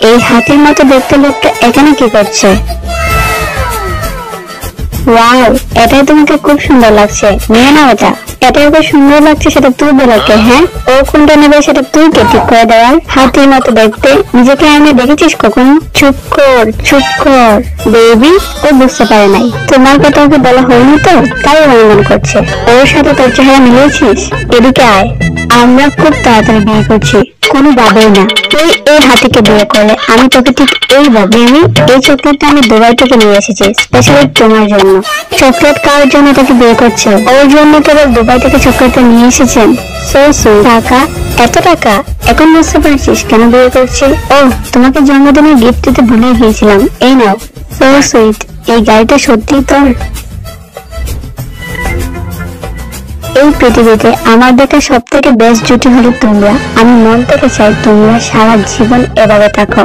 এই হাতির মতো দেখতে লোকটা এখানে কি করছে? ওয়াও, এটাই তোমাকে খুব সুন্দর লাগছে, নিয়ে নাও এটা। এটা ওকে সুন্দর লাগছে সেটা তুই বলাকে? হ্যাঁ, ও কোনটা নেবে সেটা তুই কে ঠিক করে দেওয়ার? হাতির মতো দেখতে নিজেকে আয়নায় দেখেছিস কখনো? চুপ কর, চুপ কর বেবি। ও বুঝতে পারে নাই তোমার কথা ওকে বলা হয়নি তো, তাই অনুমান করছে। ওর সাথে তোর চেহারা মিলিয়েছিস? এদিকে আয়, আমরা খুব তাড়াতাড়ি বিয়ে করছি, কোনো ভাবেই না। তুই এই হাতিকে বিয়ে করলে আমি তোকে ঠিক এই ভাবে। এই চকলেটটা আমি দুবাই থেকে নিয়ে এসেছি স্পেশালি তোমার জন্য। চকলেট খাওয়ার জন্য তোকে বিয়ে করছে, ওর জন্য কেবল দুবাই থেকে চকলেটটা নিয়ে এসেছেন। So sweet. টাকা? এত টাকা? এখন বুঝতে পারছিস কেন বিয়ে করছি? ও, তোমাকে জন্মদিনের গিফট দিতে ভুলে গিয়েছিলাম, এই নাও। So sweet. এই গাড়িটা সত্যি তোর? এই পৃথিবীতে আমার দেখা সব থেকে বেস্ট জুটি হলো তোমরা। আমি মন থেকে চাই তোমরা সারা জীবন এভাবে থাকো।